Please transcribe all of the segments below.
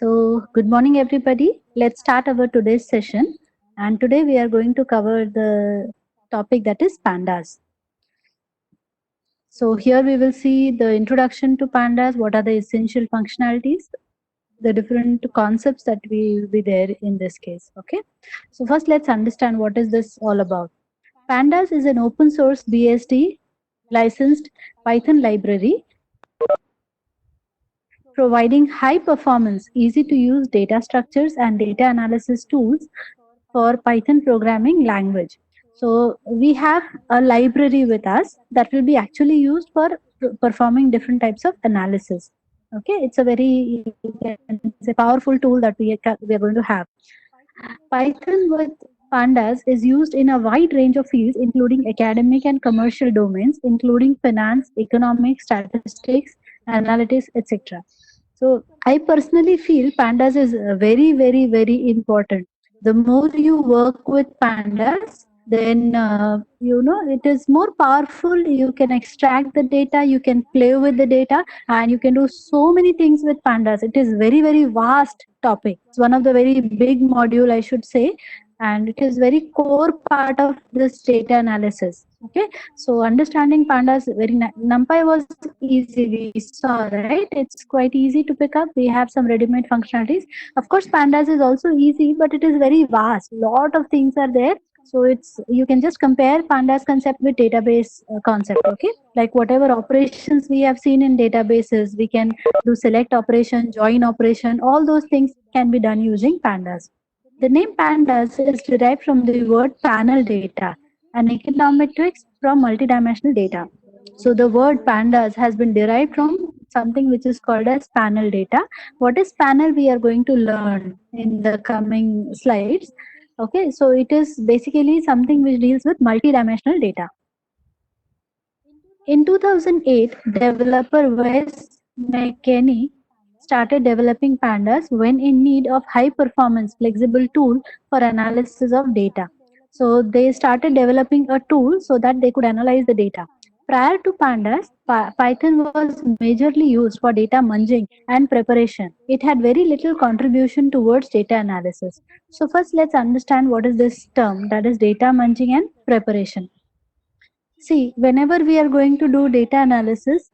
Good morning, everybody. Let's start our today's session. And today we are going to cover the topic that is pandas. So, here we will see the introduction to pandas, what are the essential functionalities, the different concepts that will be there in this case. Okay. So, first, let's understand what is this all about. Pandas is an open source BSD licensed Python library providing high performance, easy to use data structures and data analysis tools for Python programming language. So we have a library with us that will be actually used for performing different types of analysis. Okay, it's a very it's a powerful tool that we are going to have. Python with pandas is used in a wide range of fields, including academic and commercial domains, including finance, economics, statistics, analytics, etc. So I personally feel pandas is very, very, very important. The more you work with pandas, then it is more powerful. You can extract the data, you can play with the data, and you can do so many things with pandas. It is very, very vast topic. It's one of the very big module, I should say, and it is very core part of this data analysis. Okay, so understanding pandas very NumPy was easy. We saw, right? It's quite easy to pick up. We have some ready-made functionalities. Of course, pandas is also easy, but it is very vast. Lot of things are there. So it's you can just compare pandas concept with database concept. Okay, like whatever operations we have seen in databases, we can do select operation, join operation. All those things can be done using pandas. The name pandas is derived from the word panel data and econometrics from multidimensional data. So the word pandas has been derived from something which is called as panel data. What is panel we are going to learn in the coming slides. Okay, so it is basically something which deals with multidimensional data. In 2008, developer Wes McKinney started developing pandas when in need of high performance flexible tool for analysis of data. So they started developing a tool so that they could analyze the data. Prior to pandas, Python was majorly used for data munging and preparation. It had very little contribution towards data analysis. So first let's understand what is this term, that is data munging and preparation. See, whenever we are going to do data analysis,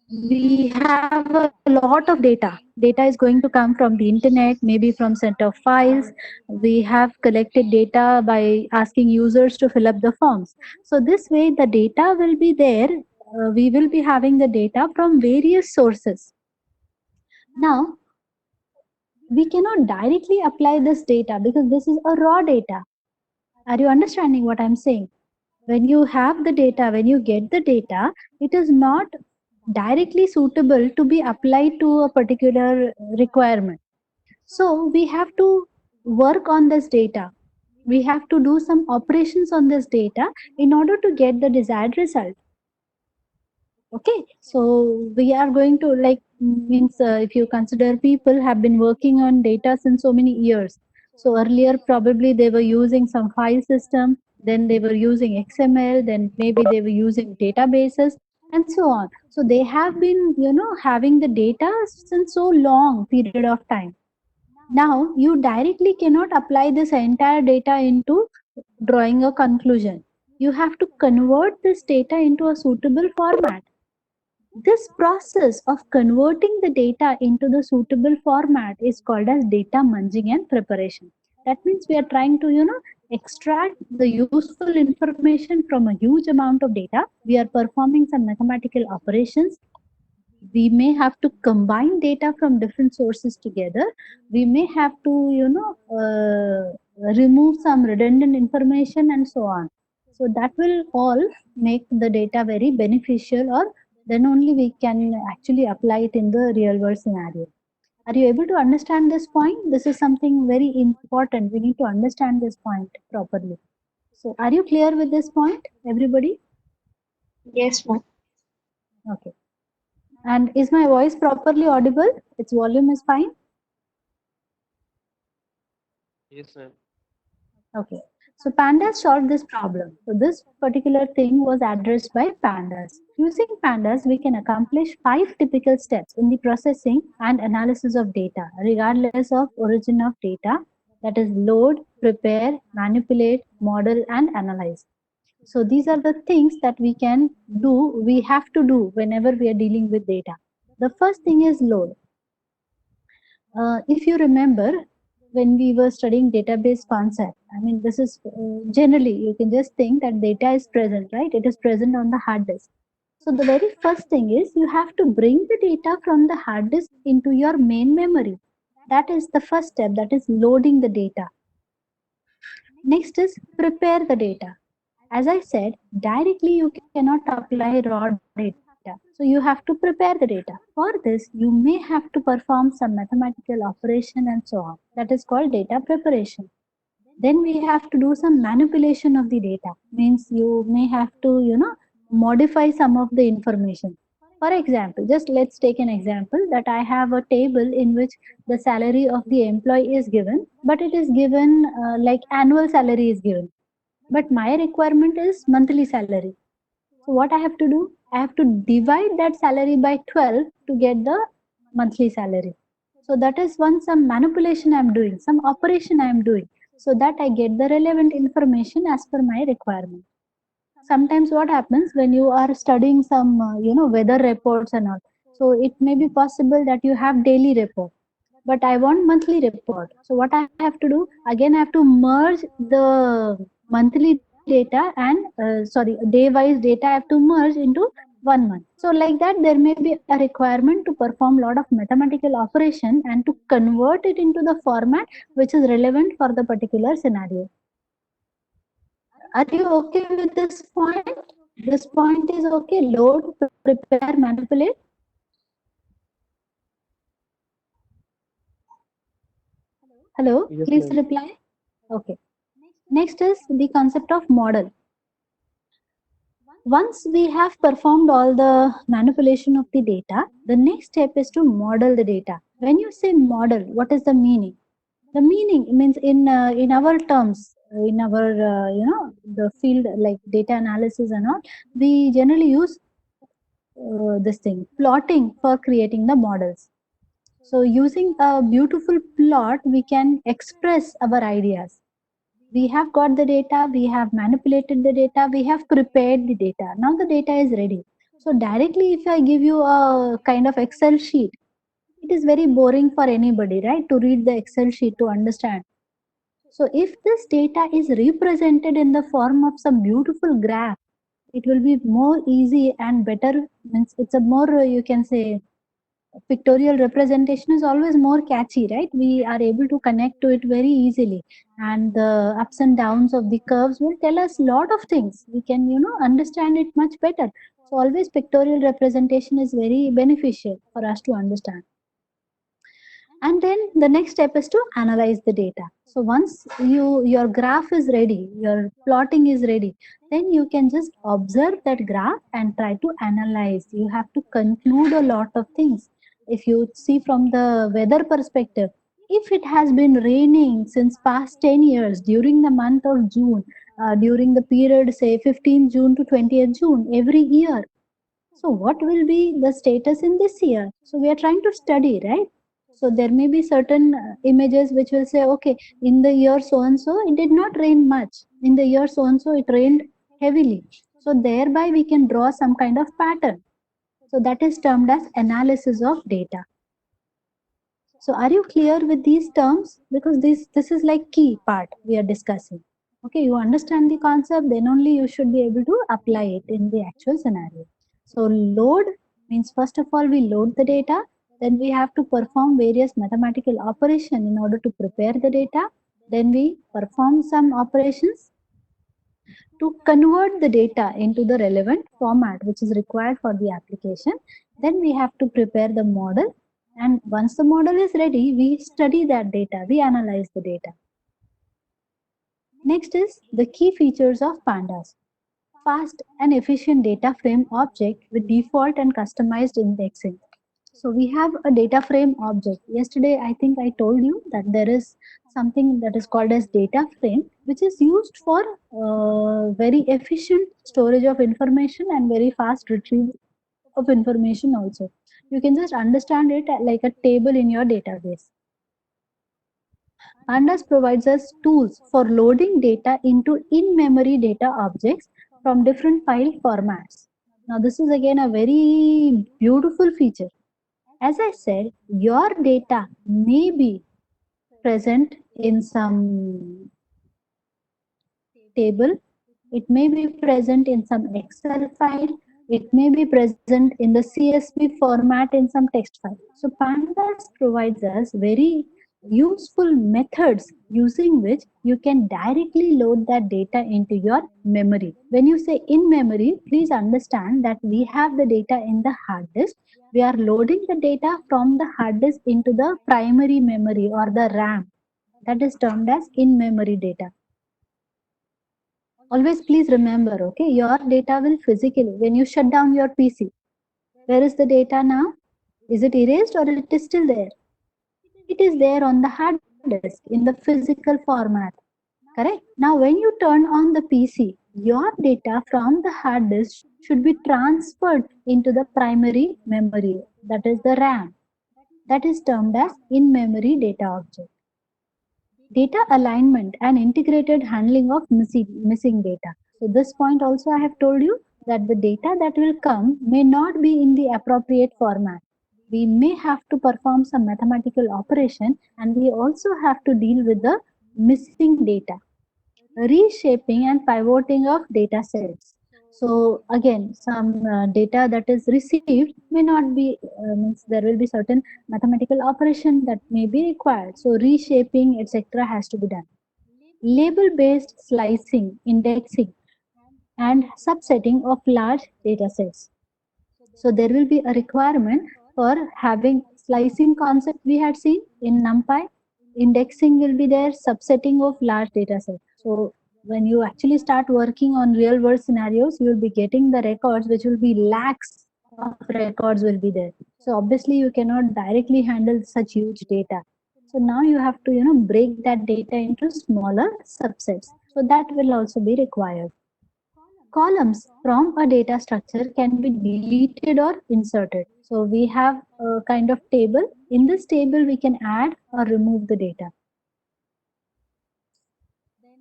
we have a lot of data. Data is going to come from the internet, maybe from set of files. We have collected data by asking users to fill up the forms. So this way the data will be there. We will be having the data from various sources. Now, we cannot directly apply this data because this is a raw data. Are you understanding what I'm saying? When you have the data, when you get the data, it is not directly suitable to be applied to a particular requirement. So we have to work on this data. We have to do some operations on this data in order to get the desired result. Okay, so we are going to means if you consider people have been working on data since so many years. So earlier probably they were using some file system, then they were using XML, then maybe they were using databases and so on. So they have been having the data since so long period of time. Now you directly cannot apply this entire data into drawing a conclusion. You have to convert this data into a suitable format. This process of converting the data into the suitable format is called as data munging and preparation. That means we are trying to, extract the useful information from a huge amount of data. We are performing some mathematical operations. We may have to combine data from different sources together. We may have to, remove some redundant information and so on. So that will all make the data very beneficial, or then only we can actually apply it in the real world scenario. Are you able to understand this point? This is something very important. We need to understand this point properly. So are you clear with this point, everybody? Yes, ma'am. Okay. And is my voice properly audible? Its volume is fine? Yes, ma'am. Okay. So pandas solved this problem. So this particular thing was addressed by pandas. Using pandas, we can accomplish 5 typical steps in the processing and analysis of data, regardless of origin of data. That is load, prepare, manipulate, model, and analyze. So these are the things that we have to do whenever we are dealing with data. The first thing is load. If you remember, when we were studying database concept, I mean, this is generally, you can just think that data is present, right? It is present on the hard disk. So the very first thing is you have to bring the data from the hard disk into your main memory. That is the first step, that is loading the data. Next is prepare the data. As I said, directly you cannot apply raw data. So you have to prepare the data. For this, you may have to perform some mathematical operation and so on. That is called data preparation. Then we have to do some manipulation of the data. Means you may have to, modify some of the information. For example, just let's take an example that I have a table in which the salary of the employee is given, but it is given like annual salary is given, but my requirement is monthly salary. So what I have to do? I have to divide that salary by 12 to get the monthly salary. So that is one some manipulation I am doing, some operation I am doing, so that I get the relevant information as per my requirement. Sometimes what happens when you are studying some weather reports and all, so it may be possible that you have daily report, but I want monthly report. So what I have to do? Again, I have to merge the monthly data and day-wise data. I have to merge into 1 month. So like that, there may be a requirement to perform a lot of mathematical operation and to convert it into the format which is relevant for the particular scenario. Are you okay with this point? This point is okay. Load, prepare, manipulate. Hello, Yes, please ma'am. reply. Okay. Next is the concept of model. Once we have performed all the manipulation of the data, the next step is to model the data. When you say model, what is the meaning? The meaning means in our terms, in our the field like data analysis and all, we generally use this thing plotting for creating the models. So using a beautiful plot, we can express our ideas. We have got the data, we have manipulated the data, we have prepared the data. Now the data is ready. So directly, if I give you a kind of Excel sheet, it is very boring for anybody, right? To read the Excel sheet to understand. So if this data is represented in the form of some beautiful graph, it will be more easy and better. Means it's a more, you can say, pictorial representation is always more catchy, right? We are able to connect to it very easily, and the ups and downs of the curves will tell us a lot of things. We can understand it much better. So always pictorial representation is very beneficial for us to understand. And then the next step is to analyze the data. So once your graph is ready, your plotting is ready, then you can just observe that graph and try to analyze. You have to conclude a lot of things. If you see from the weather perspective, if it has been raining since past 10 years during the month of June, during the period say 15th June to 20th June every year, so what will be the status in this year? So we are trying to study, right? So there may be certain images which will say, okay, in the year so and so, it did not rain much. In the year so and so, it rained heavily. So thereby we can draw some kind of pattern. So that is termed as analysis of data. So are you clear with these terms? Because this is like key part we are discussing. Okay, you understand the concept, then only you should be able to apply it in the actual scenario. So load means first of all we load the data, then we have to perform various mathematical operation in order to prepare the data. Then we perform some operations to convert the data into the relevant format which is required for the application. Then we have to prepare the model, and once the model is ready, we study that data, we analyze the data. Next is the key features of pandas. Fast and efficient data frame object with default and customized indexing. So we have a data frame object. Yesterday, I think I told you that there is something that is called as data frame, which is used for very efficient storage of information and very fast retrieval of information also. You can just understand it like a table in your database. Pandas provides us tools for loading data into in-memory data objects from different file formats. Now, this is again a very beautiful feature. As I said, your data may be present in some table, it may be present in some Excel file, it may be present in the CSV format in some text file. So Pandas provides us very useful methods using which you can directly load that data into your memory. When you say in memory, please understand that we have the data in the hard disk. We are loading the data from the hard disk into the primary memory or the RAM. That is termed as in memory data. Always please remember, okay, your data will physically, when you shut down your PC, where is the data now? Is it erased or it is still there? It is there on the hard disk in the physical format. Correct? Now, when you turn on the PC, your data from the hard disk should be transferred into the primary memory, that is the RAM. That is termed as in memory data object. Data alignment and integrated handling of missing data. So this point also I have told you that the data that will come may not be in the appropriate format. We may have to perform some mathematical operation and we also have to deal with the missing data, reshaping and pivoting of data sets. So again, some data that is received may not be, means there will be certain mathematical operation that may be required. So reshaping, etc. has to be done. Label-based slicing, indexing, and subsetting of large data sets. So there will be a requirement for having slicing concept we had seen in NumPy. Indexing will be there, subsetting of large data sets. So when you actually start working on real world scenarios, you will be getting the records, which will be lakhs of records will be there. So obviously you cannot directly handle such huge data. So now you have to, break that data into smaller subsets. So that will also be required. Columns from a data structure can be deleted or inserted. So we have a kind of table. In this table, we can add or remove the data.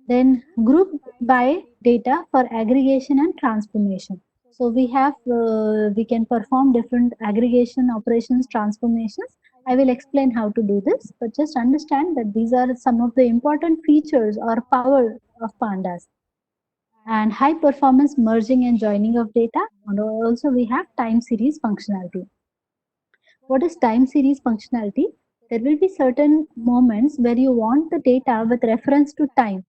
Then group by data for aggregation and transformation. So we can perform different aggregation operations, transformations. I will explain how to do this, but just understand that these are some of the important features or power of pandas. And high performance merging and joining of data. And also we have time series functionality. What is time series functionality? There will be certain moments where you want the data with reference to time.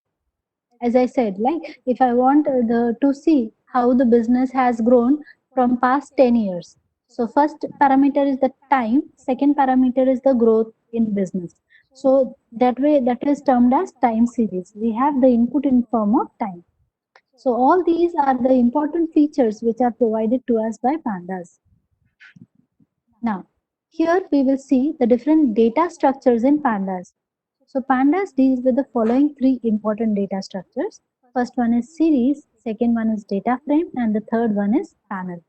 As I said, like if I want to see how the business has grown from past 10 years. So first parameter is the time, second parameter is the growth in business. So that way, that is termed as time series. We have the input in form of time. So all these are the important features which are provided to us by pandas. Now, here we will see the different data structures in pandas. So pandas deals with the following three important data structures. First one is series, second one is data frame, and the third one is panel.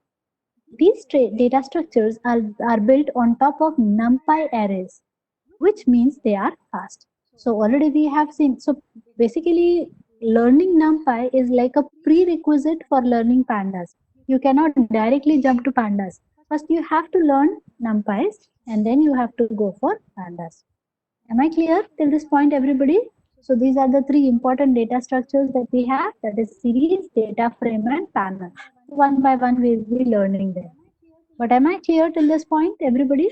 These data structures are built on top of NumPy arrays, which means they are fast. So already we have seen, so basically learning NumPy is like a prerequisite for learning pandas. You cannot directly jump to pandas. First you have to learn NumPys and then you have to go for pandas. Am I clear till this point, everybody? So these are the three important data structures that we have, that is series, data frame and panel. One by one we will be learning them. But am I clear till this point, everybody?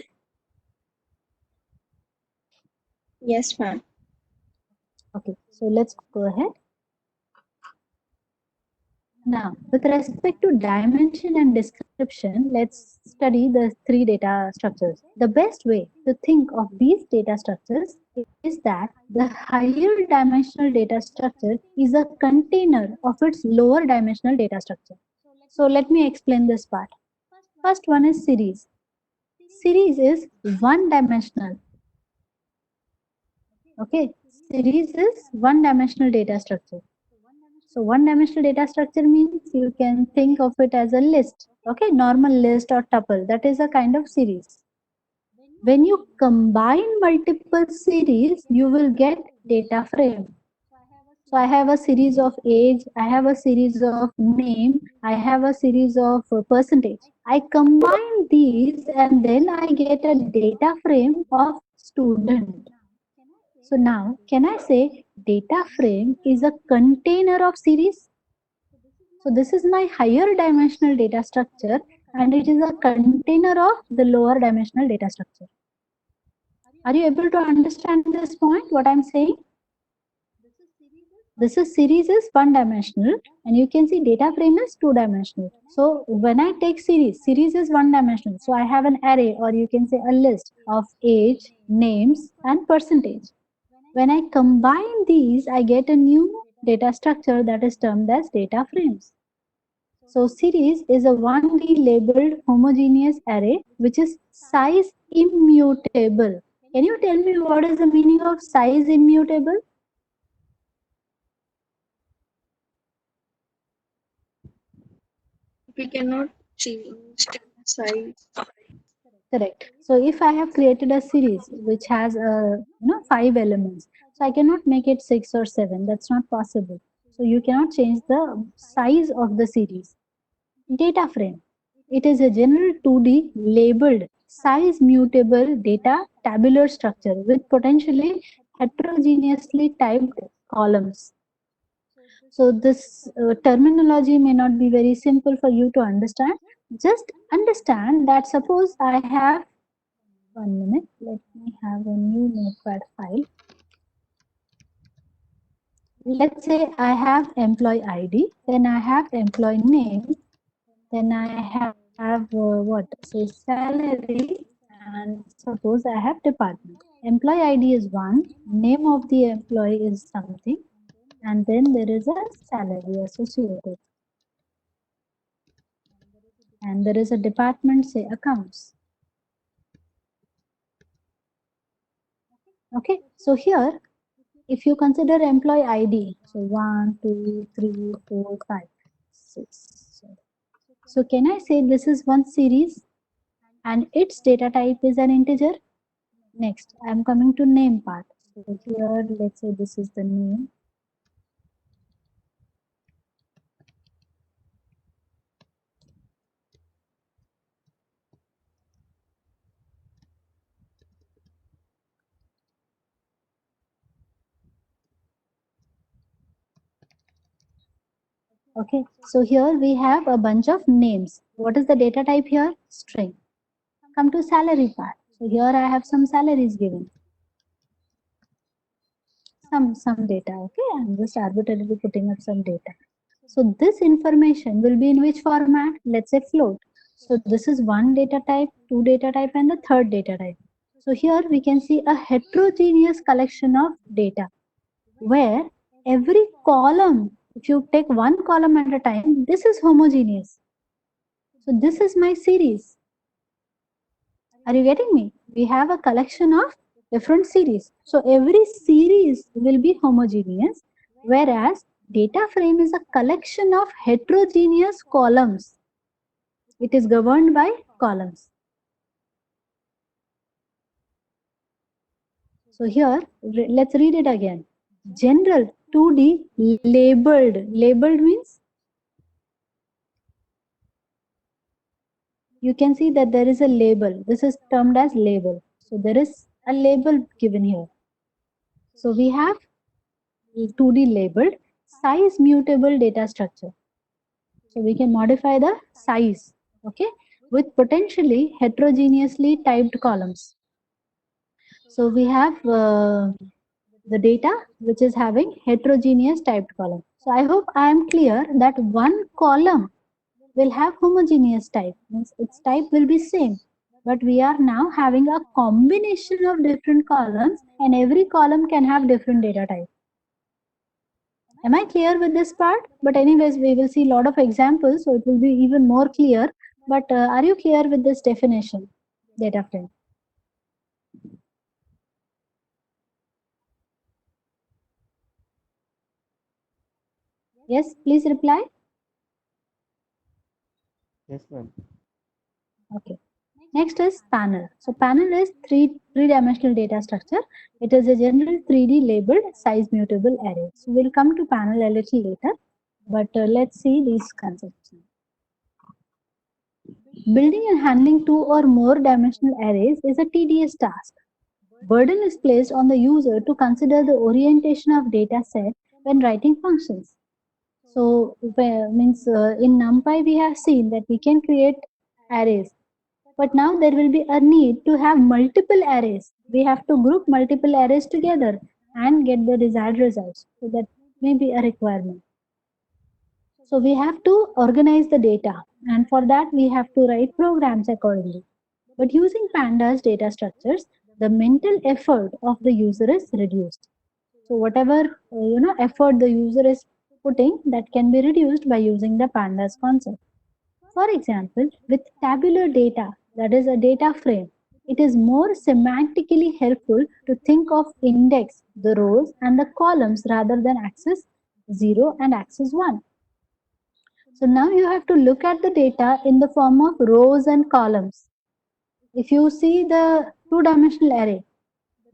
Yes, ma'am. Okay, so let's go ahead. Now, with respect to dimension and description, let's study the three data structures. The best way to think of these data structures is that the higher dimensional data structure is a container of its lower dimensional data structure. So let me explain this part. First one is series. series is one dimensional. Okay, series is one dimensional data structure. So one dimensional data structure means you can think of it as a list. Okay, normal list or tuple. That is a kind of series. When you combine multiple series, you will get data frame. So I have a series of age, I have a series of name, I have a series of percentage. I combine these and then I get a data frame of student. So now, can I say data frame is a container of series? So this is my higher dimensional data structure and it is a container of the lower dimensional data structure. Are you able to understand this point, what I'm saying? This is series is one dimensional and you can see data frame is two dimensional. So when I take series is one dimensional. So I have an array or you can say a list of age, names and percentage. When I combine these, I get a new data structure that is termed as data frames. So series is a 1D labeled homogeneous array which is size immutable. Can you tell me what is the meaning of size immutable? We cannot change size. Correct. So if I have created a series which has 5 elements, so I cannot make it 6 or 7. That's not possible. So you cannot change the size of the series. Data frame. It is a general 2D labeled size mutable data tabular structure with potentially heterogeneously typed columns. So this terminology may not be very simple for you to understand. Just understand that suppose I have 1 minute. Let me have a new notepad file. Let's say I have employee ID, then I have employee name, then I have what? Say salary, and suppose I have department. Employee ID is one, name of the employee is something, and then there is a salary associated. And there is a department, say accounts. Okay, so here, if you consider employee ID, so 1, 2, 3, 4, 5, 6. So can I say this is one series and its data type is an integer? Next, I'm coming to name part. So here, let's say this is the name. Okay, so here we have a bunch of names. What is the data type here? String. Come to salary part. So here I have some salaries given. Some data. Okay, I'm just arbitrarily putting up some data. So this information will be in which format? Let's say float. So this is one data type, two data type, and the third data type. So here we can see a heterogeneous collection of data where every column, if you take one column at a time, this is homogeneous. So this is my series. Are you getting me? We have a collection of different series. So every series will be homogeneous, whereas data frame is a collection of heterogeneous columns. It is governed by columns. So here, let's read it again. General 2D labeled. Labeled means you can see that there is a label. This is termed as label. So there is a label given here. So we have 2D labeled size mutable data structure. So we can modify the size, okay, with potentially heterogeneously typed columns. So we have the data which is having heterogeneous typed column. So I hope I am clear that one column will have homogeneous type, means its type will be same. But we are now having a combination of different columns and every column can have different data type. Am I clear with this part? But anyways, we will see a lot of examples, so it will be even more clear. But are you clear with this definition? data frame? Yes, please reply. Yes, ma'am. Okay. Next is panel. So panel is three-dimensional data structure. It is a general 3D labeled size mutable array. So we'll come to panel a little later, but let's see these concepts. Building and handling two or more dimensional arrays is a tedious task. Burden is placed on the user to consider the orientation of data set when writing functions. So means in NumPy we have seen that we can create arrays, but now there will be a need to have multiple arrays. We have to group multiple arrays together and get the desired results. So that may be a requirement. So we have to organize the data, and for that we have to write programs accordingly. But using pandas data structures, the mental effort of the user is reduced. So whatever effort the user is putting, that can be reduced by using the pandas concept. For example, with tabular data, that is a data frame, it is more semantically helpful to think of index, the rows and the columns rather than axis 0 and axis 1. So now you have to look at the data in the form of rows and columns. If you see the two-dimensional array,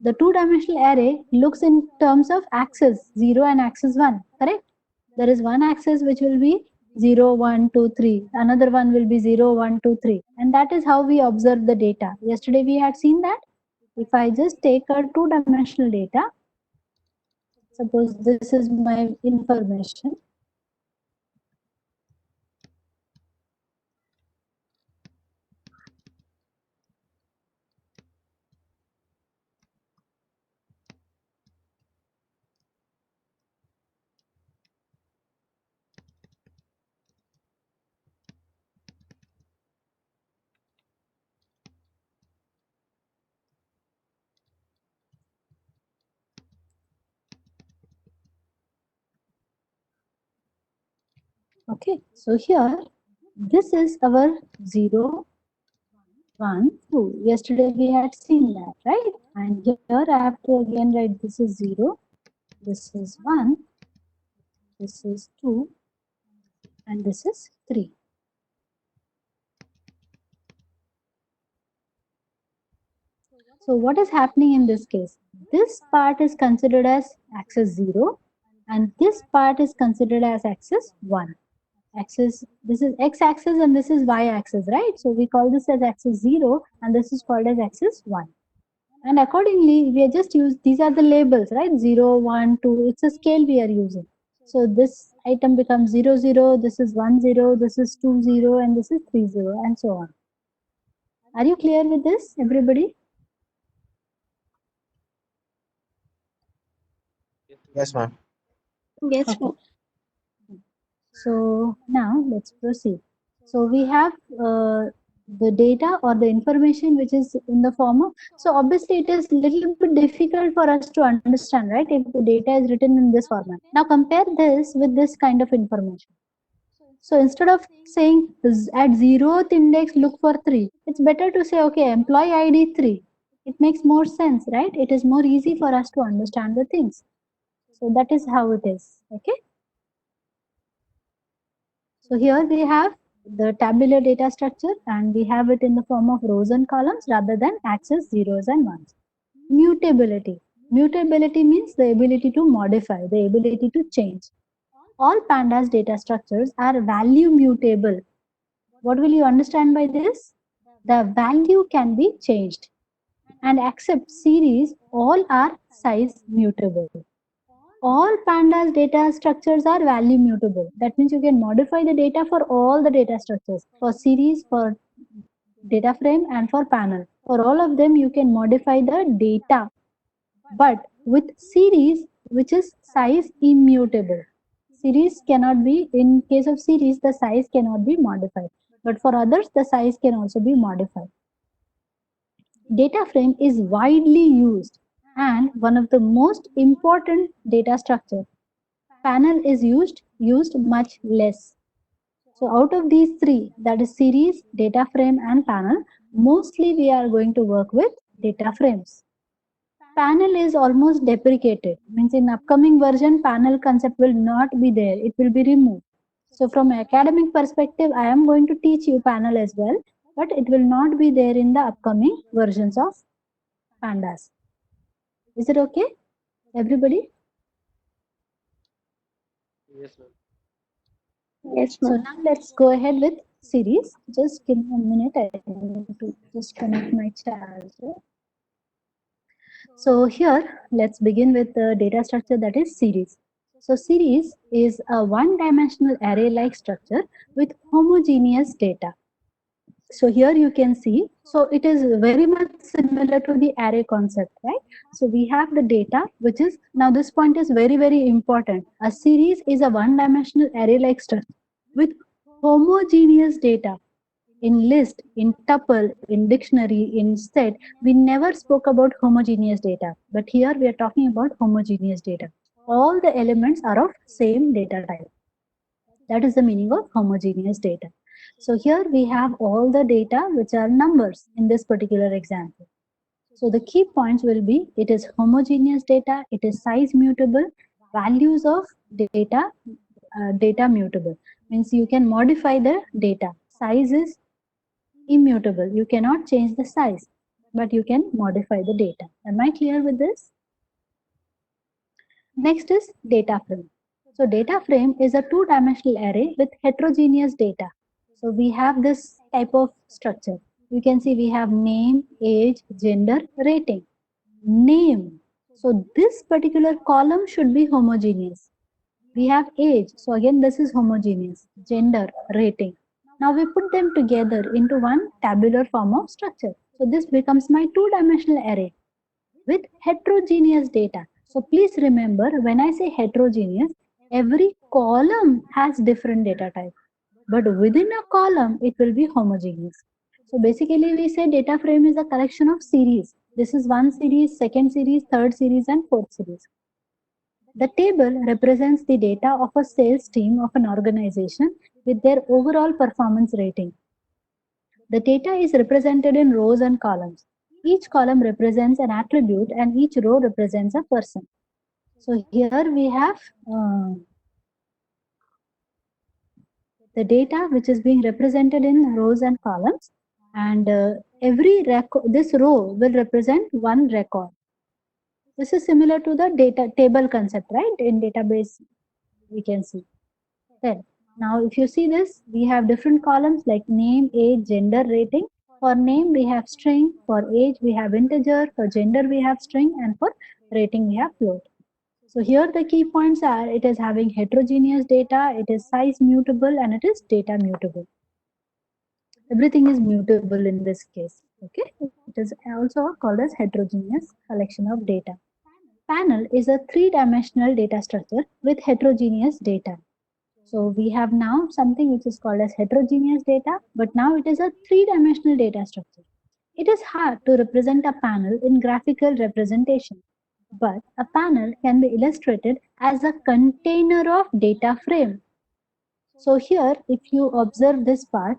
the two-dimensional array looks in terms of axis 0 and axis 1, correct? There is one axis which will be 0, 1, 2, 3. Another one will be 0, 1, 2, 3. And that is how we observe the data. Yesterday we had seen that. If I just take a two-dimensional data, suppose this is my information. Okay, so here, this is our 0, 1, 2. Yesterday we had seen that, right? And here I have to again write this is 0, this is 1, this is 2, and this is 3. So what is happening in this case? This part is considered as axis 0 and this part is considered as axis 1. Axis, this is x-axis and this is y-axis, right? So we call this as axis 0 and this is called as axis 1. And accordingly, we are just use these are the labels, right? 0, 1, 2, it's a scale we are using. So this item becomes 0, 0, this is 1, 0, this is 2, 0, and this is 3, 0, and so on. Are you clear with this, everybody? Yes, ma'am. Yes, Okay. ma'am. So now let's proceed. So we have the data or the information which is in the form of, so obviously it is little bit difficult for us to understand, right, if the data is written in this format. Now compare this with this kind of information. So instead of saying at 0th index look for 3, it's better to say, okay, employee ID 3. It makes more sense, right? It is more easy for us to understand the things. So that is how it is, okay? So here we have the tabular data structure and we have it in the form of rows and columns rather than axis zeros and ones. Mutability. Mutability means the ability to modify, the ability to change. All pandas data structures are value mutable. What will you understand by this? The value can be changed. And except series, all are size mutable. All pandas data structures are value mutable. That means you can modify the data for all the data structures, for series, for data frame, and for panel. For all of them, you can modify the data. But with series, which is size immutable. Series cannot be, in case of series, the size cannot be modified. But for others, the size can also be modified. Data frame is widely used and one of the most important data structure. Panel is used much less. So out of these three, that is series, data frame and panel, Mostly we are going to work with data frames. Panel is almost deprecated, means in upcoming version panel concept will not be there, it will be removed. So from academic perspective, I am going to teach you panel as well, but it will not be there in the upcoming versions of pandas. Is it okay, everybody? Yes, ma'am. Yes, So ma'am. now let's go ahead with series. Just give me a minute, I need to just connect my charger. So here, let's begin with the data structure, that is series. So series is a one-dimensional array-like structure with homogeneous data. So here you can see, so it is very much similar to the array concept, right? So we have the data, which is, now this point is very, very important. A series is a one-dimensional array-like structure with homogeneous data. In list, in tuple, in dictionary, in set, we never spoke about homogeneous data, but here we are talking about homogeneous data. All the elements are of same data type. That is the meaning of homogeneous data. So here we have all the data which are numbers in this particular example. So the key points will be, it is homogeneous data, it is size mutable, values of data, data mutable. Means you can modify the data. Size is immutable. You cannot change the size, but you can modify the data. Am I clear with this? Next is data frame. So data frame is a two-dimensional array with heterogeneous data. So we have this type of structure. You can see we have name, age, gender, rating. Name. So this particular column should be homogeneous. We have age. So again, this is homogeneous. Gender, rating. Now we put them together into one tabular form of structure. So this becomes my two-dimensional array with heterogeneous data. So please remember, when I say heterogeneous, every column has different data type, but within a column, it will be homogeneous. So basically, we say data frame is a collection of series. This is one series, second series, third series, and fourth series. The table represents the data of a sales team of an organization with their overall performance rating. The data is represented in rows and columns. Each column represents an attribute and each row represents a person. So here we have the data which is being represented in rows and columns, and every record, this row will represent one record. This is similar to the data table concept, right? In database, we can see. Then, now if you see this, we have different columns like name, age, gender, rating. For name, we have string. For age, we have integer. For gender, we have string. And for rating, we have float. So here the key points are, it is having heterogeneous data, it is size mutable, and it is data mutable. Everything is mutable in this case. Okay, it is also called as heterogeneous collection of data. Panel is a three-dimensional data structure with heterogeneous data. So we have now something which is called as heterogeneous data, but now it is a three-dimensional data structure. It is hard to represent a panel in graphical representation, but a panel can be illustrated as a container of data frame. So here, if you observe this part,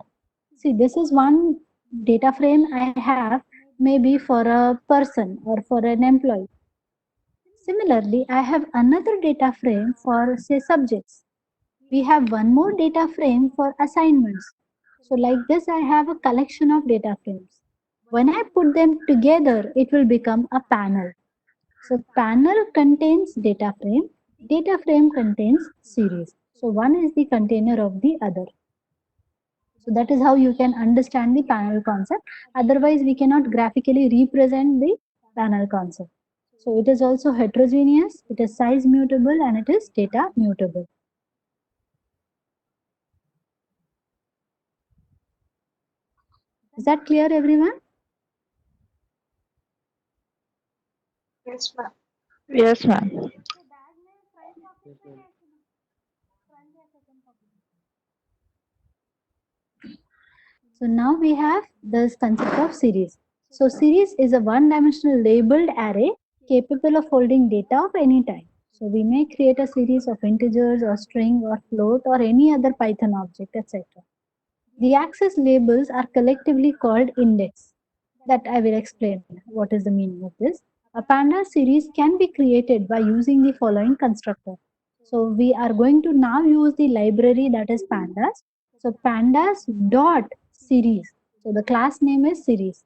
see, this is one data frame I have, maybe for a person or for an employee. Similarly, I have another data frame for, say, subjects. We have one more data frame for assignments. So like this, I have a collection of data frames. When I put them together, it will become a panel. So panel contains data frame contains series. So one is the container of the other. So that is how you can understand the panel concept. Otherwise, we cannot graphically represent the panel concept. So it is also heterogeneous, it is size mutable, and it is data mutable. Is that clear, everyone? Yes, ma'am. Yes, ma'am. Yes, ma'am. So now we have this concept of series. So series is a one-dimensional labeled array capable of holding data of any type. So we may create a series of integers or string or float or any other Python object, etc. The access labels are collectively called index. That I will explain what is the meaning of this. A pandas series can be created by using the following constructor. So we are going to now use the library that is pandas. So pandas dot series. So the class name is series.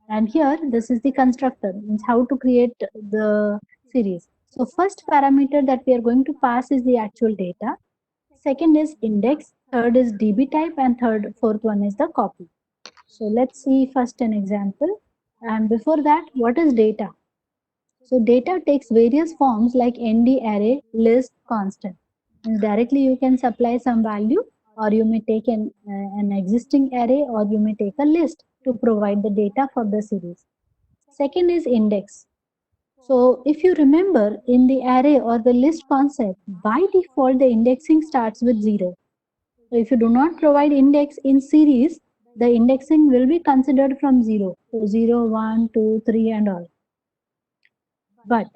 And here this is the constructor, means how to create the series. So first parameter that we are going to pass is the actual data. Second is index, third is DB type, and fourth one is the copy. So let's see first an example. And before that, what is data? So data takes various forms like ND array, list, constant. And directly you can supply some value, or you may take an existing array, or you may take a list to provide the data for the series. Second is index. So if you remember in the array or the list concept, by default the indexing starts with 0. So if you do not provide index in series, the indexing will be considered from 0. So 0, 1, 2, 3 and all. But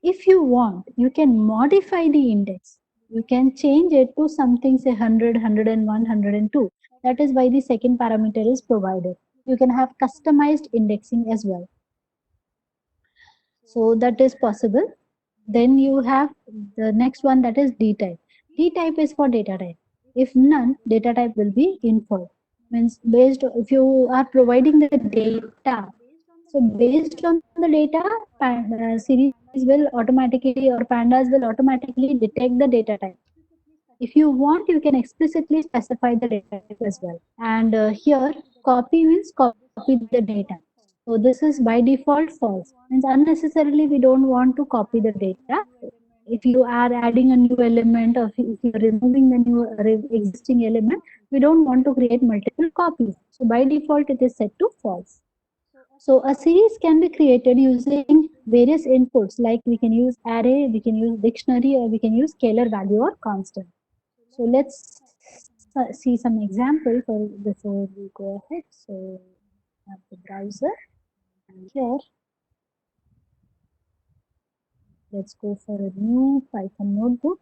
if you want, you can modify the index. You can change it to something say 100, 101, 102. That is why the second parameter is provided. You can have customized indexing as well. So that is possible. Then you have the next one, that is D type. D type is for data type. If none, data type will be info. Means based, if you are providing the data, so based on the data, series will automatically, or pandas will automatically detect the data type. If you want, you can explicitly specify the data type as well. And here, copy means copy the data. So this is by default false. Means unnecessarily we don't want to copy the data. If you are adding a new element, or if you are removing the new existing element, we don't want to create multiple copies. So by default, it is set to false. So a series can be created using various inputs, like we can use array, we can use dictionary, or we can use scalar value or constant. So let's see some example for before we go ahead. So have the browser, and here let's go for a new Python notebook.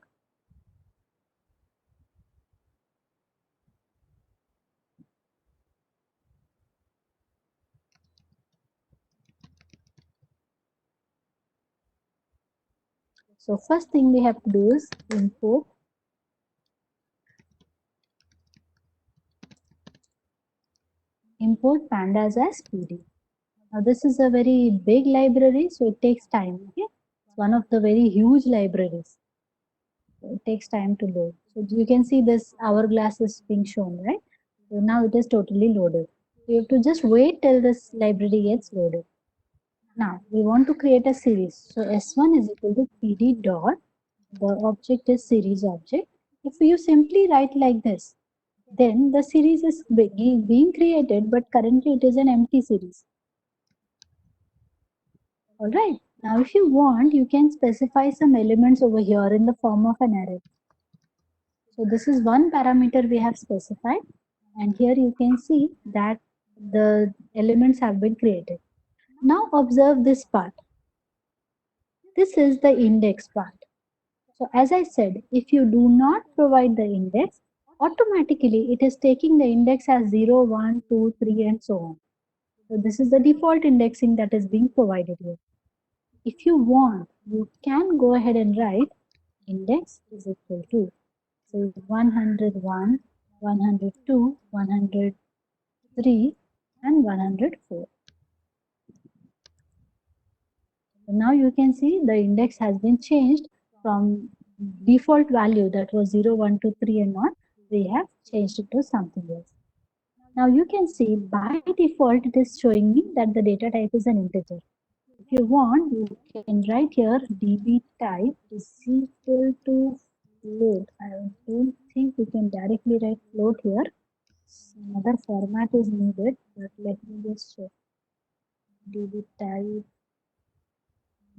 So first thing we have to do is import pandas as PD. Now this is a very big library, so it takes time. Okay, it's one of the very huge libraries. So it takes time to load. So you can see this hourglass is being shown, right? So now it is totally loaded. You have to just wait till this library gets loaded. Now we want to create a series. So S1 is equal to PD dot, the object is series object. If you simply write like this, then the series is being created, but currently it is an empty series. All right. Now, if you want, you can specify some elements over here in the form of an array. So this is one parameter we have specified. And here you can see that the elements have been created. Now observe this part. This is the index part. So as I said, if you do not provide the index, automatically it is taking the index as 0, 1, 2, 3 and so on. So this is the default indexing that is being provided here. If you want, you can go ahead and write index is equal to, say, 101, 102, 103 and 104. So now you can see the index has been changed from default value that was 0, 1, 2, 3 and on. We have changed it to something else. Now you can see by default it is showing me that the data type is an integer. If you want, you can write here db type is equal to float. I don't think we can directly write float here. Another format is needed, but let me just check. db type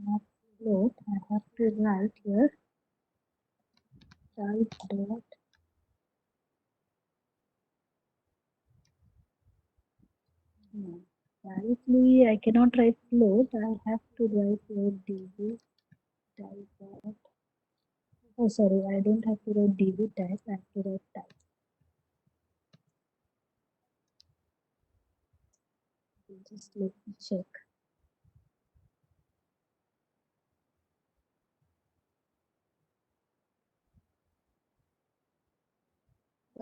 not float. I have to write here type dot no. Directly I cannot write float. I have to write here db type dot. Oh sorry, I don't have to write db type. I have to write type. Just let me check.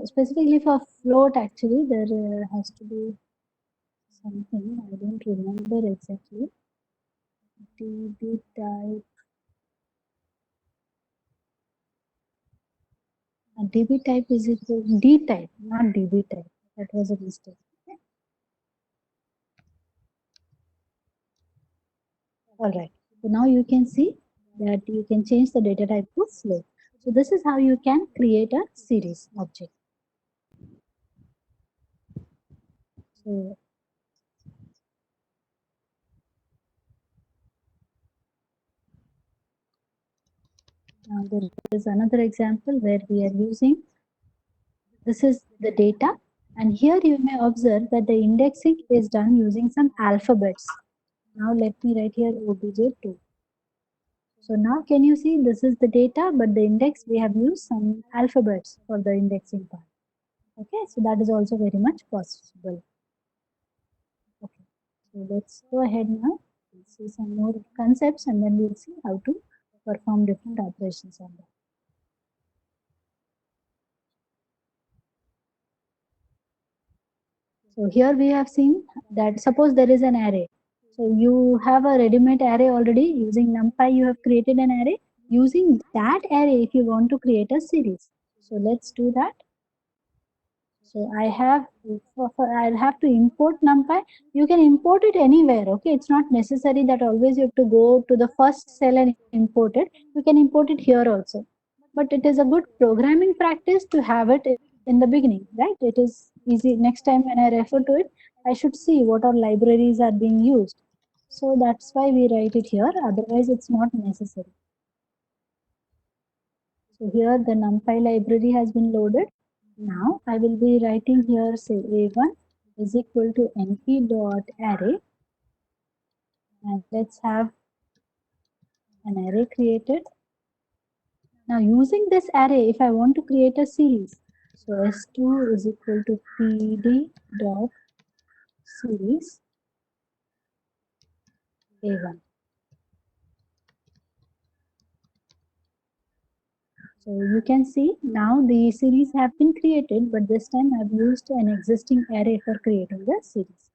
Specifically for float, actually, there has to be something. I don't remember exactly. DB type. DB type is equal D type, not DB type. That was a mistake. All right. So now you can see that you can change the data type to float. So this is how you can create a series object. So now there is another example where we are using, this is the data, and here you may observe that the indexing is done using some alphabets. Now let me write here obj2. So now can you see this is the data, but the index we have used some alphabets for the indexing part. Okay, so that is also very much possible. Okay, so let's go ahead now. We'll see some more concepts and then we'll see how to perform different operations on that. So here we have seen that suppose there is an array. So you have a ready-made array already. Using NumPy, you have created an array. Using that array, if you want to create a series. So let's do that. So I'll have to import NumPy. You can import it anywhere. Okay, it's not necessary that always you have to go to the first cell and import it. You can import it here also. But it is a good programming practice to have it in the beginning, right? It is easy. Next time when I refer to it, I should see what all libraries are being used. So that's why we write it here. Otherwise, it's not necessary. So here the NumPy library has been loaded. Now I will be writing here, say a1 is equal to np.array, and let's have an array created. Now using this array, if I want to create a series, so s2 is equal to pd dot series a1. So you can see now the series have been created, but this time I've used an existing array for creating the series.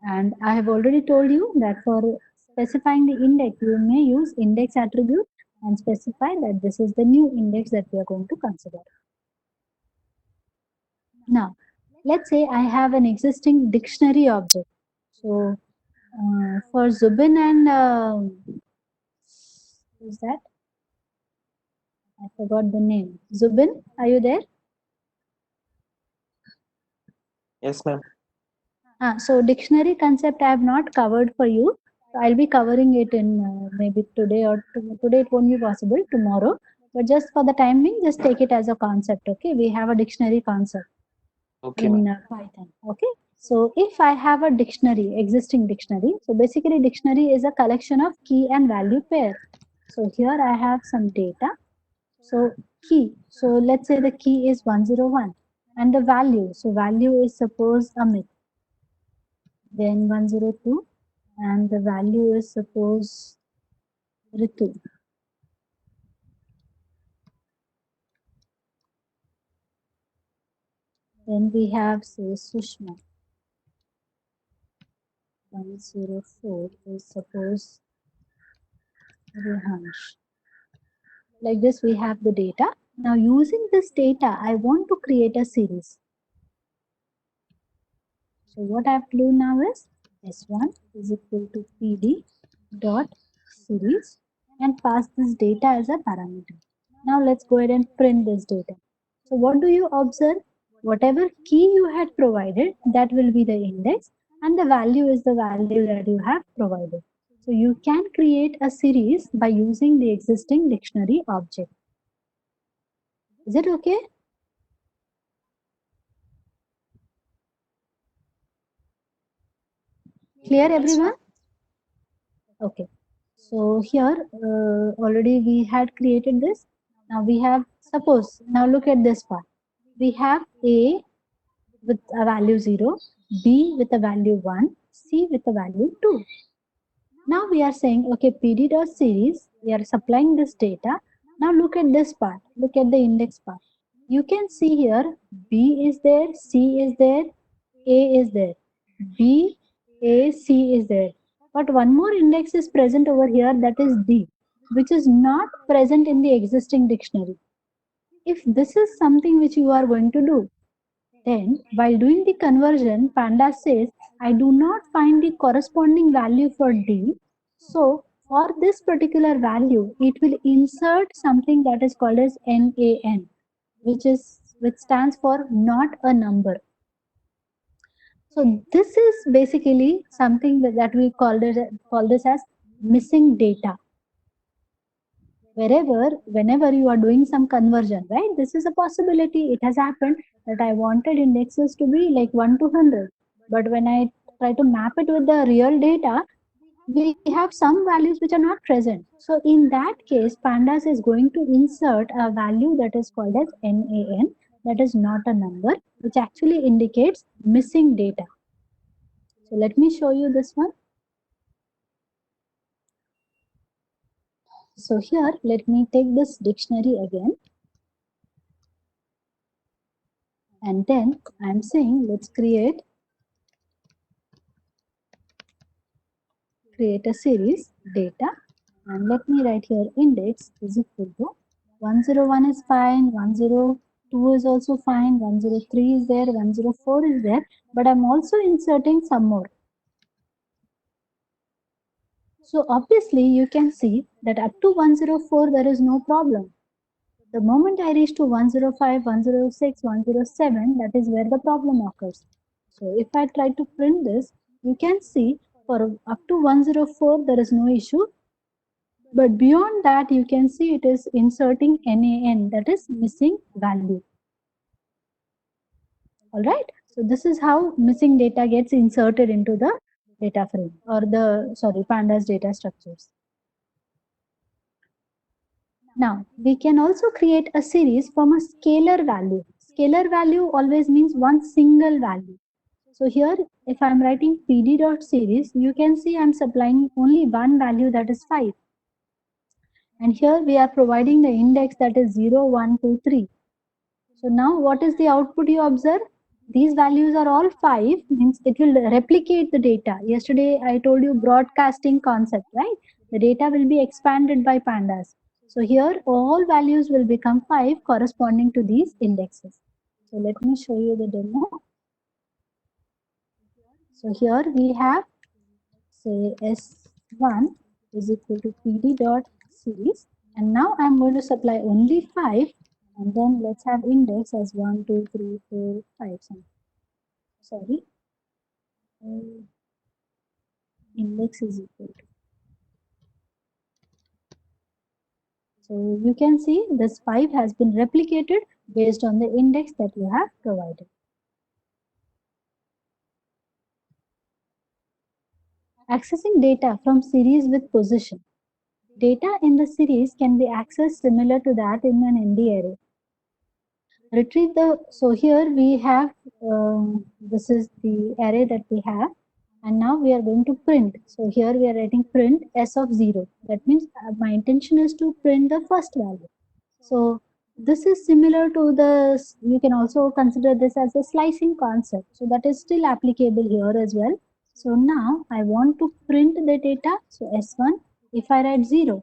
And I have already told you that for specifying the index, you may use index attribute and specify that this is the new index that we are going to consider. Now, let's say I have an existing dictionary object. So for Zubin and who's that? I forgot the name. Zubin, are you there? Yes, ma'am. So dictionary concept I have not covered for you. So I'll be covering it in maybe today or today it won't be possible, tomorrow. But just for the time being, just take it as a concept. Okay, we have a dictionary concept Okay, in ma'am. Python. Okay, so if I have a dictionary, existing dictionary, so basically dictionary is a collection of key and value pair. So here I have some data. So key. So let's say the key is 101 and the value. So value is suppose Amit. Then 102 and the value is suppose Ritu. Then we have say Sushma. 104 is suppose Rehansh. Like this we have the data. Now using this data, I want to create a series. So what I have to do now is S1 is equal to PD dot series and pass this data as a parameter. Now let's go ahead and print this data. So what do you observe? Whatever key you had provided, that will be the index, and the value is the value that you have provided. So you can create a series by using the existing dictionary object. Is it okay? Clear, everyone? Okay. So here already we had created this. Now we have, suppose, now look at this part. we have A with a value 0, B with a value 1, C with a value 2. Now we are saying, okay, pd.series, we are supplying this data. Now look at this part, look at the index part. You can see here B is there, C is there, A is there, B, A, C is there. But one more index is present over here, that is D, which is not present in the existing dictionary. If this is something which you are going to do, then while doing the conversion, Pandas says, I do not find the corresponding value for D. So for this particular value, it will insert something that is called as NaN, which stands for not a number. So this is basically something that we call this as missing data. Whenever you are doing some conversion, right? This is a possibility. It has happened that I wanted indexes to be like 1 to 100. But when I try to map it with the real data, we have some values which are not present. So in that case, Pandas is going to insert a value that is called as NaN, that is not a number, which actually indicates missing data. So let me show you this one. So here, let me take this dictionary again. And then I'm saying, let's create a series data, and let me write here index is equal to 101 is fine, 102 is also fine, 103 is there, 104 is there, but I'm also inserting some more. So obviously you can see that up to 104 there is no problem. The moment I reach to 105, 106, 107, that is where the problem occurs. So if I try to print this, you can see for up to 104 there is no issue. But beyond that, you can see it is inserting NaN, that is missing value. All right. So this is how missing data gets inserted into the data frame or Pandas data structures. Now, we can also create a series from a scalar value. Scalar value always means one single value. So here, if I'm writing pd.series, you can see I'm supplying only one value, that is 5. And here we are providing the index that is 0, 1, 2, 3. So now what is the output you observe? These values are all 5, means it will replicate the data. Yesterday I told you broadcasting concept, right? The data will be expanded by Pandas. So here all values will become 5 corresponding to these indexes. So let me show you the demo. So here we have, say, S1 is equal to pd.series, and now I'm going to supply only 5, and then let's have index as 1, 2, 3, 4, 5. Sorry. Index is equal to. So you can see this 5 has been replicated based on the index that you have provided. Accessing data from series with position. Data in the series can be accessed similar to that in an ND array. Retrieve the, so here we have, this is the array that we have, and now we are going to print. So here we are writing print s of 0. That means my intention is to print the first value. So this is similar to the, you can also consider this as a slicing concept. So that is still applicable here as well. So now I want to print the data. So S1, if I write 0,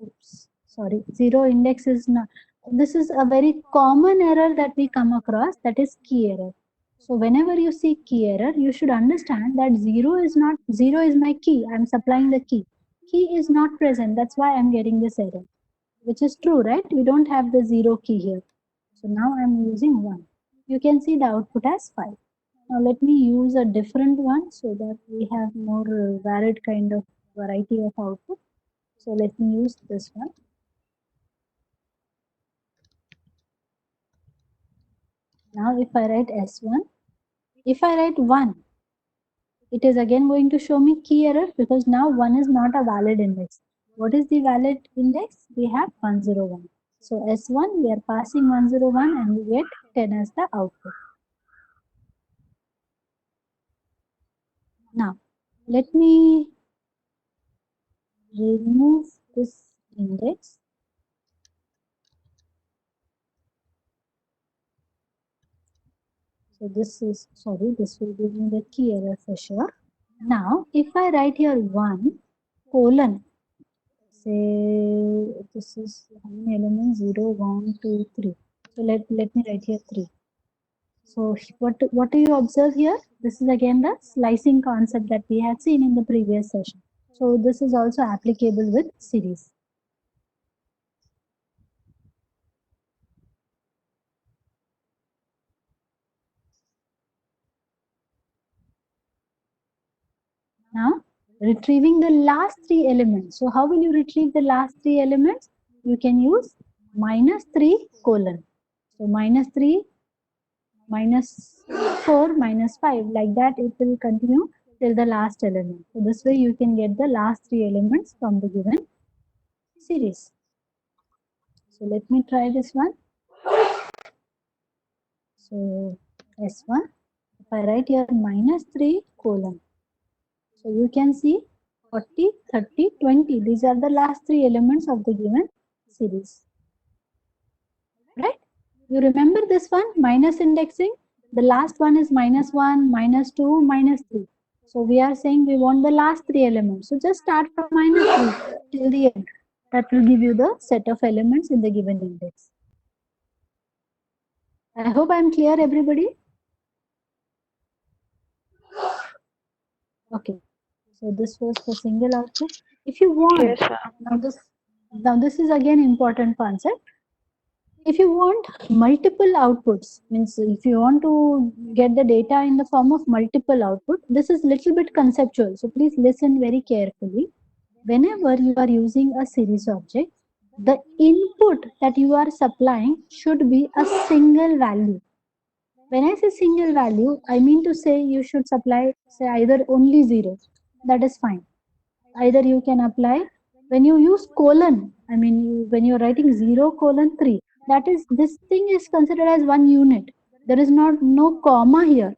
oops, sorry, 0 index is not, this is a very common error that we come across, that is key error. So whenever you see key error, you should understand that 0 is not, 0 is my key, I'm supplying the key. Key is not present, that's why I'm getting this error, which is true, right? We don't have the 0 key here. So now I'm using 1. You can see the output as 5. Now let me use a different one so that we have more varied kind of variety of output. So let me use this one. Now if I write S1, if I write 1, it is again going to show me key error because now 1 is not a valid index. What is the valid index? We have 101. So S1, we are passing 101 and we get 10 as the output. Now, let me remove this index. So this is, sorry, this will give me the key error for sure. Now, if I write here 1 colon, say this is how many elements? 0, 1, 2, 3. So let me write here 3. So what do you observe here? This is again the slicing concept that we had seen in the previous session. So this is also applicable with series. Now retrieving the last 3 elements. So how will you retrieve the last 3 elements? You can use -3 colon. So -3, -4, -5, like that it will continue till the last element. So this way you can get the last 3 elements from the given series. So let me try this one. So S1, if I write here -3 colon. So you can see 40, 30, 20. These are the last 3 elements of the given series. Right? You remember this one, minus indexing? The last one is -1, -2, -3. So we are saying we want the last 3 elements. So just start from -3 till the end. That will give you the set of elements in the given index. I hope I am clear, everybody. Okay. So this was for single output. If you want, Yes, ma'am. now this is again important concept. If you want multiple outputs, means if you want to get the data in the form of multiple output, this is little bit conceptual. So please listen very carefully. Whenever you are using a series object, the input that you are supplying should be a single value. When I say single value, I mean to say you should supply, say, either only 0. That is fine. Either you can apply, when you use colon, I mean, when you're writing 0 colon 3, that is, this thing is considered as one unit. There is no comma here.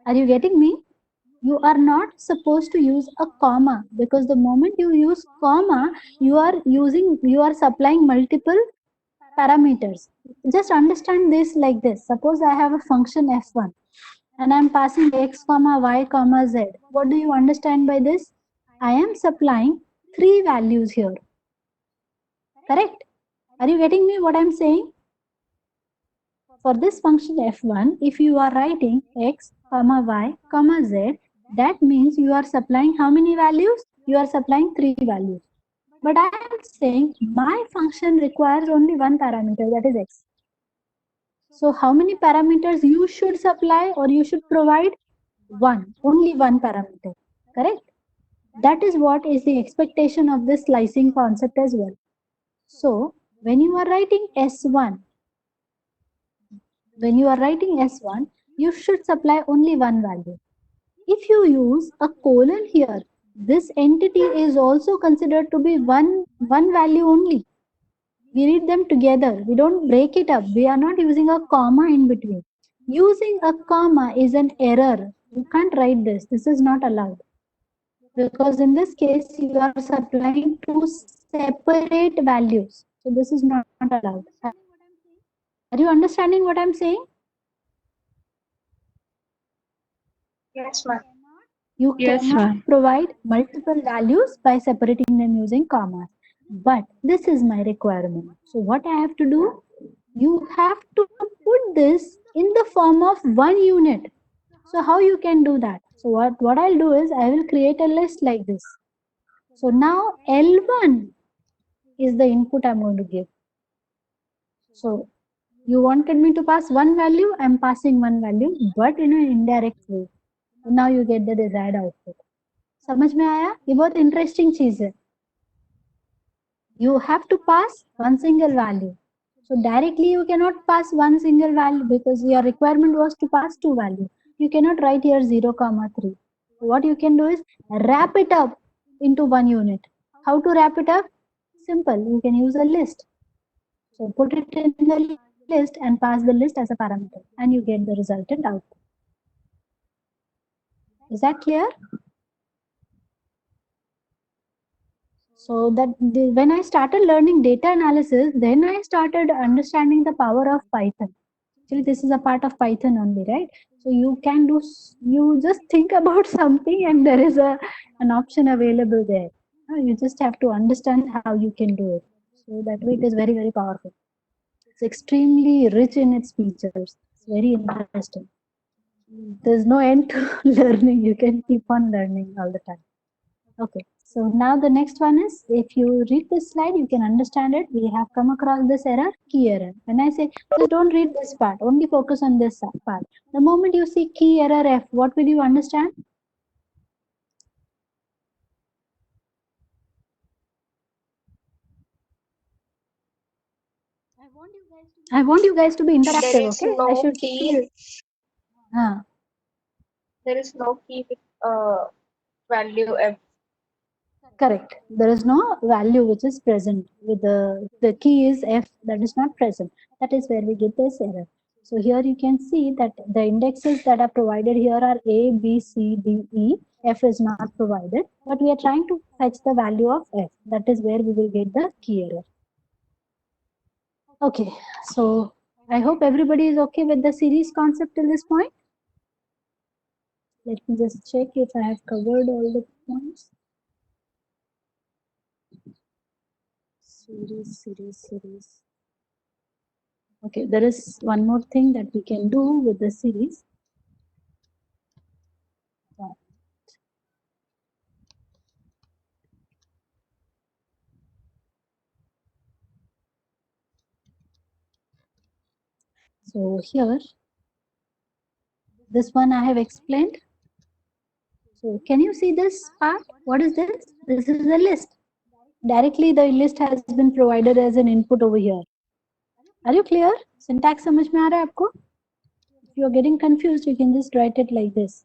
Are you getting me? You are not supposed to use a comma, because the moment you use comma, you are supplying multiple parameters. Just understand this like this. Suppose I have a function f1 and I'm passing x comma y comma z. What do you understand by this? I am supplying 3 values here. Correct? Are you getting me what I'm saying? For this function f1, if you are writing x comma y comma z, that means you are supplying how many values? You are supplying 3 values. But I am saying my function requires only one parameter, that is x. So how many parameters you should supply or you should provide? One, only one parameter. Correct? That is what is the expectation of this slicing concept as well. So when you are writing S1, you should supply only one value. If you use a colon here, this entity is also considered to be one value only. We read them together. We don't break it up. We are not using a comma in between. Using a comma is an error. You can't write this. This is not allowed. Because in this case, you are supplying two separate values. So this is not allowed. Are you understanding what I'm saying? Yes, ma'am. You Yes, cannot ma'am. provide multiple values by separating them using commas. But this is my requirement. So what I have to do? You have to put this in the form of one unit. So how you can do that? So what I'll do is I will create a list like this. So now L1 is the input I'm going to give. So you wanted me to pass one value, I'm passing one value, but in an indirect way. Now you get the desired output. समझ में आया? ये बहुत interesting चीज है. You have to pass one single value. So directly you cannot pass one single value because your requirement was to pass two values. You cannot write here 0, 3. What you can do is wrap it up into one unit. How to wrap it up? Simple. You can use a list. So put it in the list and pass the list as a parameter, and you get the resultant output. Is that clear? So that when I started learning data analysis, then I started understanding the power of Python. Actually, this is a part of Python only, right? So you can do, you just think about something and there is an option available there. You just have to understand how you can do it. So that way it is very, very powerful. It's extremely rich in its features. It's very interesting. There's no end to learning. You can keep on learning all the time. Okay, so now the next one is, if you read this slide, you can understand it. We have come across this error, key error. When I say, just don't read this part, only focus on this part. The moment you see key error F, what will you understand? I want you guys to be interactive, There is okay? I no should key. feel. Ah, There is no key with value F. correct. There is no value which is present with the key is F, that is not present. That is where we get this error. So here you can see that the indexes that are provided here are A, B, C, D, E. F is not provided, but we are trying to fetch the value of F. That is where we will get the key error. Okay, so I hope everybody is okay with the series concept till this point. Let me just check if I have covered all the points. Series. Okay, there is one more thing that we can do with the series. So here, this one I have explained. So can you see this part? What is this? This is the list. Directly the list has been provided as an input over here. Are you clear? Syntax समझ में आ रहा है आपको? If you are getting confused, you can just write it like this.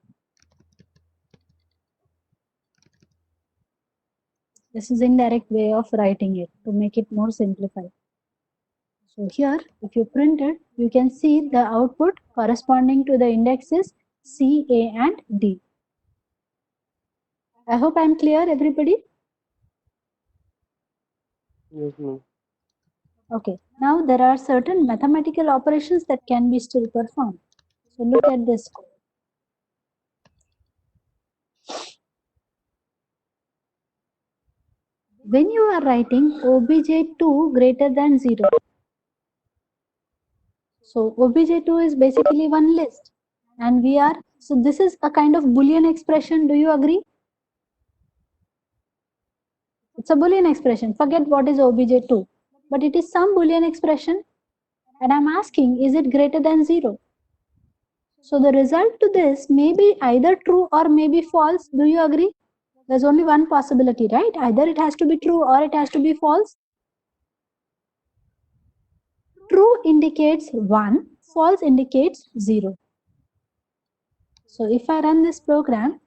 This is indirect way of writing it to make it more simplified. So here, if you print it, you can see the output corresponding to the indexes C, A, and D. I hope I am clear, everybody. Yes, ma'am. Okay, now there are certain mathematical operations that can be still performed. So look at this code. When you are writing obj2 greater than 0, so obj2 is basically one list, and we are, so this is a kind of Boolean expression. Do you agree? It's a Boolean expression. Forget what is obj2, but it is some Boolean expression, and I'm asking, is it greater than 0? So the result to this may be either true or may be false. Do you agree? There's only one possibility, right? Either it has to be true or it has to be false. True indicates 1, false indicates 0. So if I run this program,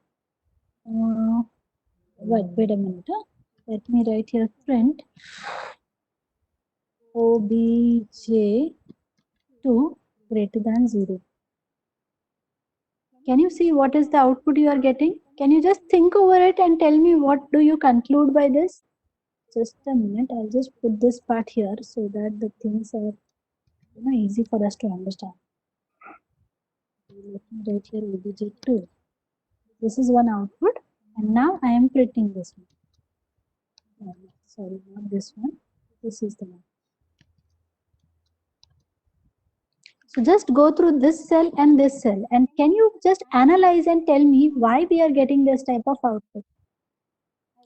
wait a minute. Let me write here print obj2 greater than 0. Can you see what is the output you are getting? Can you just think over it and tell me what do you conclude by this? Just a minute, I'll just put this part here so that the things are easy for us to understand. Let me write here obj2. This is one output, and now I am printing this one. Sorry, not this one. This is the one. So just go through this cell and this cell, and can you just analyze and tell me why we are getting this type of output?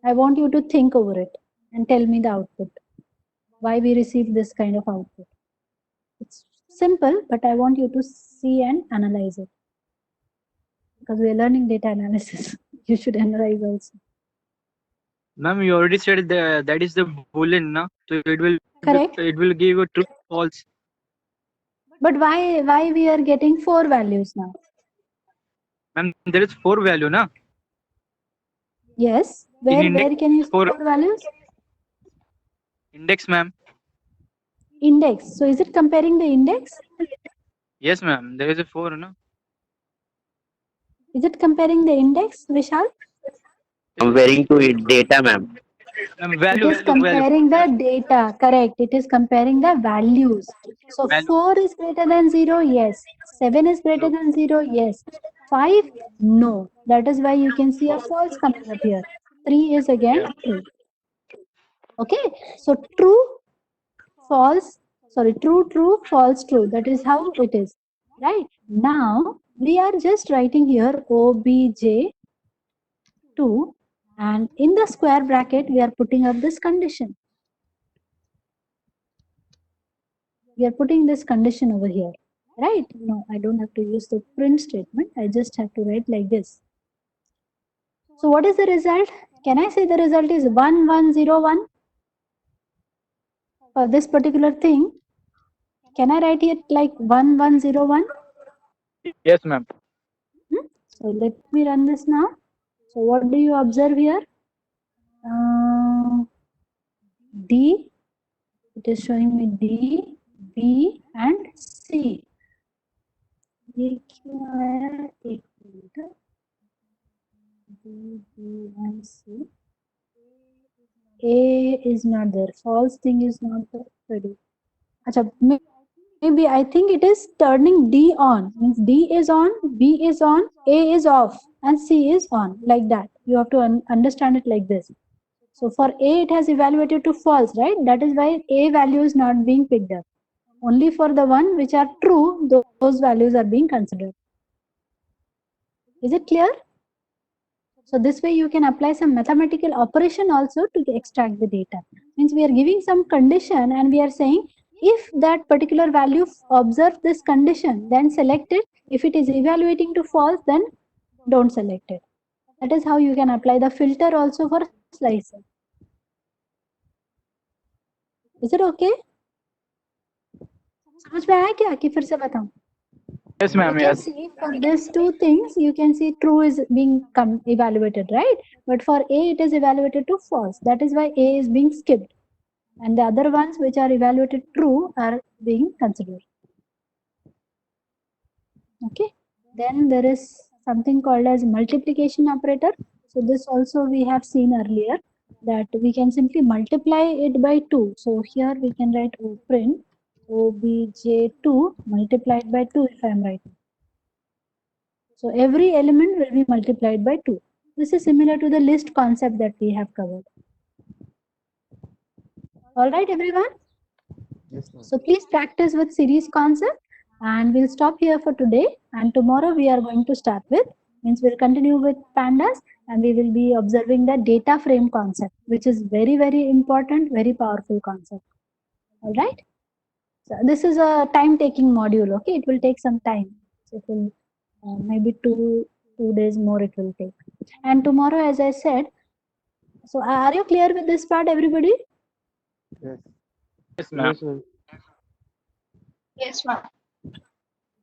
I want you to think over it and tell me the output. Why we receive this kind of output? It's simple, but I want you to see and analyze it. Because we are learning data analysis. You should analyze also. Ma'am, you already said that is the Boolean, na? So Correct. it will give a true false. But why we are getting 4 values now? Ma'am, there is 4 value, na? Yes. Where index can you see 4 values? Index, ma'am. Index. So is it comparing the index? Yes, ma'am. There is a 4, no? Is it comparing the index, Vishal? Comparing to it data, ma'am. Ma'am, It value, is value, value. comparing the data, correct. It is comparing the values. So Value. 4 is greater than 0, yes. 7 is greater No. than 0, yes. 5, no. That is why you can see a false coming up here. 3 is again true. Okay, so true, false, sorry, true, true, false, true. That is how it is, right? Now, we are just writing here obj2, and in the square bracket, we are putting up this condition. We are putting this condition over here, right? No, I don't have to use the print statement. I just have to write like this. So what is the result? Can I say the result is 1101 for this particular thing? Can I write it like 1101? Yes, ma'am. So let me run this now. So what do you observe here? D, it is showing me D, B and C. ये क्यों आया? एक minute. D, B and C. A is not there. False thing is not there. Ready. Acha, maybe I think it is turning D on. Means D is on, B is on, A is off, and C is on. Like that. You have to understand it like this. So for A, it has evaluated to false, right? That is why A value is not being picked up. Only for the one which are true, those values are being considered. Is it clear? So this way you can apply some mathematical operation also to extract the data. Means we are giving some condition and we are saying if that particular value observe this condition, then select it. If it is evaluating to false, then don't select it. That is how you can apply the filter also for slicer. Is it okay? समझ में आया क्या कि फिर से बताऊं? Yes, ma'am. You can Yes. see for these two things, you can see true is being evaluated, right? But for A, it is evaluated to false. That is why A is being skipped. And the other ones which are evaluated true are being considered. Okay. Then there is something called as multiplication operator. So this also we have seen earlier that we can simply multiply it by 2. So here we can write print obj2 multiplied by 2 if I am writing. So every element will be multiplied by 2. This is similar to the list concept that we have covered. All right, everyone. Yes, ma'am. So please practice with series concept, and we'll stop here for today. And tomorrow we are going to start with, means we'll continue with pandas, and we will be observing the data frame concept, which is very, very important, very powerful concept. All right. So this is a time-taking module. Okay, it will take some time. So it will maybe two days more it will take. And tomorrow, as I said, so are you clear with this part, everybody? Yes. Yes, ma'am. Yes, ma'am. Yes, ma'am.